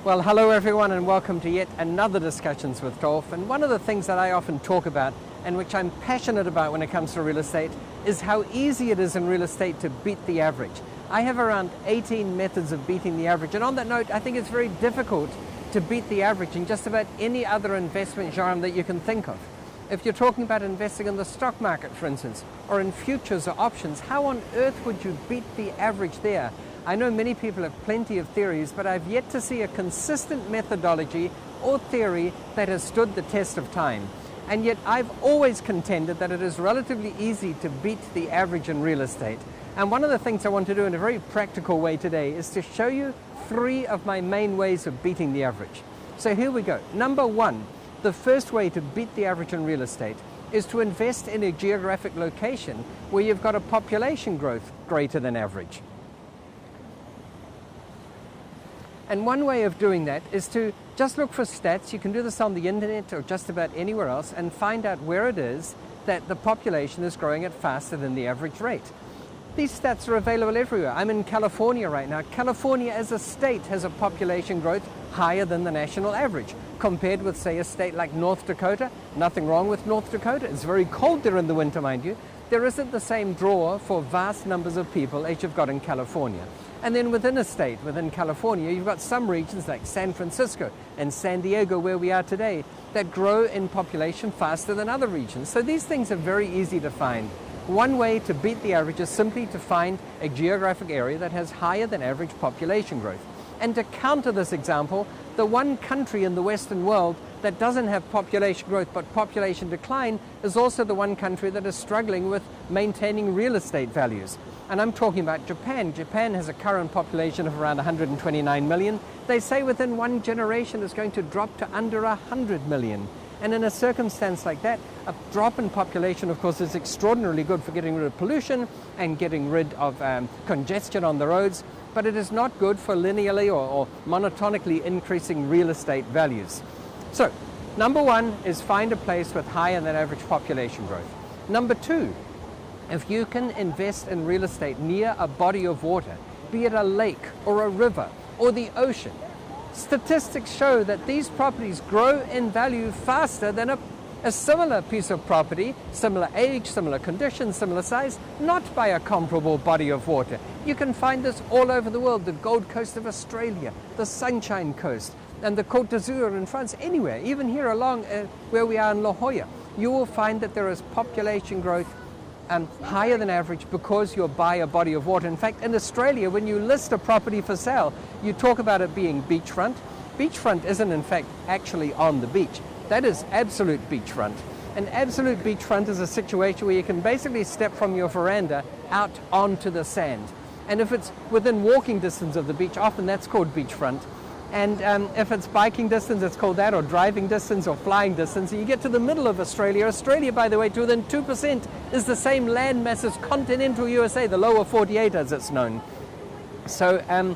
Well, hello everyone and welcome to yet another Discussions with Dolf. And one of the things that I often talk about and which I'm passionate about when it comes to real estate is how easy it is in real estate to beat the average. I have around 18 methods of beating the average, and on that note, I think it's very difficult to beat the average in just about any other investment genre that you can think of. If you're talking about investing in the stock market, for instance, or in futures or options, how on earth would you beat the average there? I know many people have plenty of theories, but I've yet to see a consistent methodology or theory that has stood the test of time. And yet I've always contended that it is relatively easy to beat the average in real estate. And one of the things I want to do in a very practical way today is to show you 3 of my main ways of beating the average. So here we go. Number 1, the first way to beat the average in real estate is to invest in a geographic location where you've got a population growth greater than average. And one way of doing that is to just look for stats. You can do this on the internet or just about anywhere else and find out where it is that the population is growing at faster than the average rate. These stats are available everywhere. I'm in California right now. California as a state has a population growth higher than the national average. Compared with, say, a state like North Dakota, nothing wrong with North Dakota. It's very cold there in the winter, mind you. There isn't the same draw for vast numbers of people as you've got in California. And then within a state, within California, you've got some regions like San Francisco and San Diego, where we are today, that grow in population faster than other regions. So these things are very easy to find. One way to beat the average is simply to find a geographic area that has higher than average population growth. And to counter this example, the one country in the Western world that doesn't have population growth but population decline is also the one country that is struggling with maintaining real estate values. And I'm talking about Japan. Japan has a current population of around 129 million. They say within one generation it's going to drop to under 100 million. And in a circumstance like that, a drop in population, of course, is extraordinarily good for getting rid of pollution and getting rid of congestion on the roads, but it is not good for linearly or monotonically increasing real estate values. So, number 1 is find a place with higher than average population growth. Number 2, if you can invest in real estate near a body of water, be it a lake or a river or the ocean, statistics show that these properties grow in value faster than a similar piece of property, similar age, similar condition, similar size, not by a comparable body of water. You can find this all over the world, the Gold Coast of Australia, the Sunshine Coast, and the Côte d'Azur in France, anywhere, even here along where we are in La Jolla. You will find that there is population growth higher than average because you're by a body of water. In fact, in Australia, when you list a property for sale, you talk about it being beachfront. Beachfront isn't, in fact, actually on the beach. That is absolute beachfront. An absolute beachfront is a situation where you can basically step from your veranda out onto the sand. And if it's within walking distance of the beach, often that's called beachfront. And if it's biking distance, it's called that, or driving distance, or flying distance. And you get to the middle of Australia. Australia, by the way, to within 2% is the same land mass as continental USA, the lower 48 as it's known. So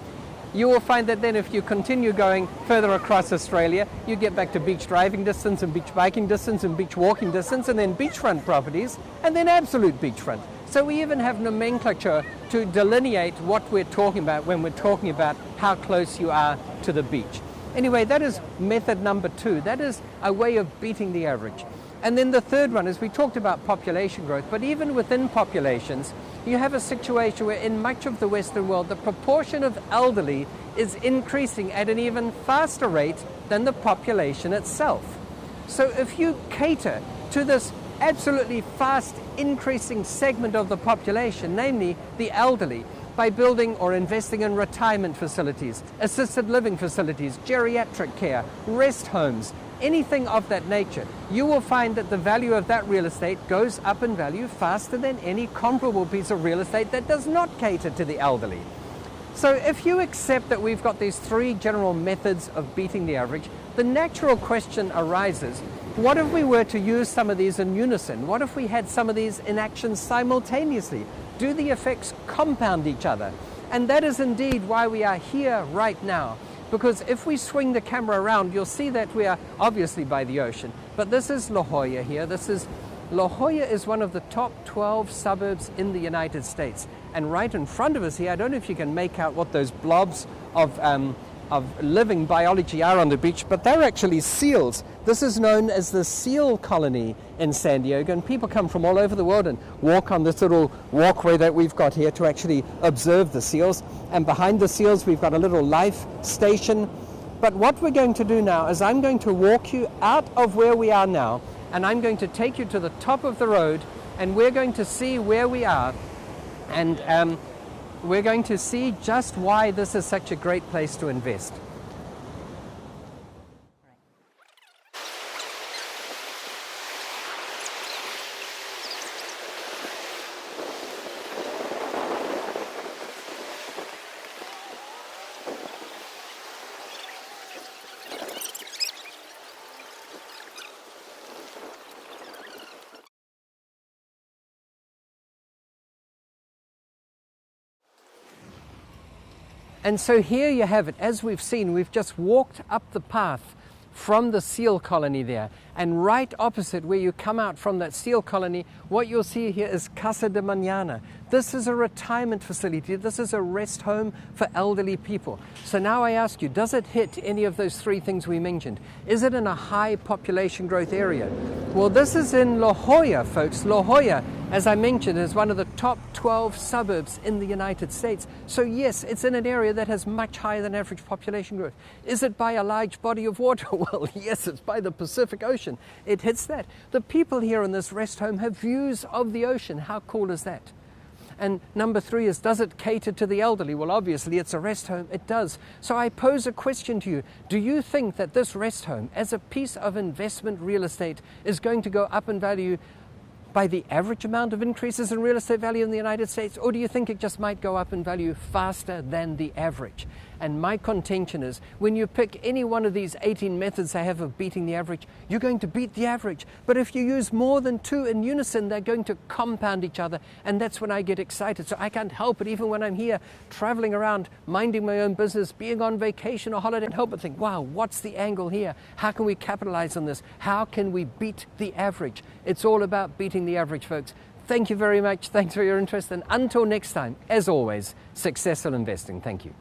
you will find that then if you continue going further across Australia, you get back to beach driving distance and beach biking distance and beach walking distance, and then beachfront properties, and then absolute beachfront. So we even have nomenclature to delineate what we're talking about when we're talking about how close you are to the beach. Anyway, that is method number 2. That is a way of beating the average. And then the third one is we talked about population growth, but even within populations, you have a situation where in much of the Western world, the proportion of elderly is increasing at an even faster rate than the population itself. So if you cater to this absolutely fast increasing segment of the population, namely the elderly, by building or investing in retirement facilities, assisted living facilities, geriatric care, rest homes, anything of that nature, you will find that the value of that real estate goes up in value faster than any comparable piece of real estate that does not cater to the elderly. So if you accept that we've got these 3 general methods of beating the average, the natural question arises, what if we were to use some of these in unison? What if we had some of these in action simultaneously? Do the effects compound each other? And that is indeed why we are here right now. Because if we swing the camera around, you'll see that we are obviously by the ocean. But this is La Jolla here. La Jolla is one of the top 12 suburbs in the United States. And right in front of us here, I don't know if you can make out what those blobs of living biology are on the beach, but they're actually seals. This is known as the seal colony in San Diego, and people come from all over the world and walk on this little walkway that we've got here to actually observe the seals. And behind the seals we've got a little life station. But what we're going to do now is I'm going to walk you out of where we are now, and I'm going to take you to the top of the road, and we're going to see where we are, and we're going to see just why this is such a great place to invest. And so here you have it. As we've seen, we've just walked up the path from the seal colony there, and right opposite where you come out from that seal colony, what you'll see here is Casa de Mañana. This is a retirement facility. This is a rest home for elderly people. So now I ask you, does it hit any of those three things we mentioned? Is it in a high population growth area? Well, this is in La Jolla, folks. La Jolla, as I mentioned, is one of the top 12 suburbs in the United States. So yes, it's in an area that has much higher than average population growth. Is it by a large body of water? Well, yes, it's by the Pacific Ocean. It hits that. The people here in this rest home have views of the ocean. How cool is that? And number three is, does it cater to the elderly? Well, obviously, it's a rest home. It does. So I pose a question to you. Do you think that this rest home, as a piece of investment real estate, is going to go up in value by the average amount of increases in real estate value in the United States? Or do you think it just might go up in value faster than the average? And my contention is, when you pick any one of these 18 methods I have of beating the average, you're going to beat the average. But if you use more than two in unison, they're going to compound each other. And that's when I get excited. So I can't help it, even when I'm here traveling around, minding my own business, being on vacation or holiday, and help but think, wow, what's the angle here? How can we capitalize on this? How can we beat the average? It's all about beating the average, folks. Thank you very much. Thanks for your interest. And until next time, as always, successful investing. Thank you.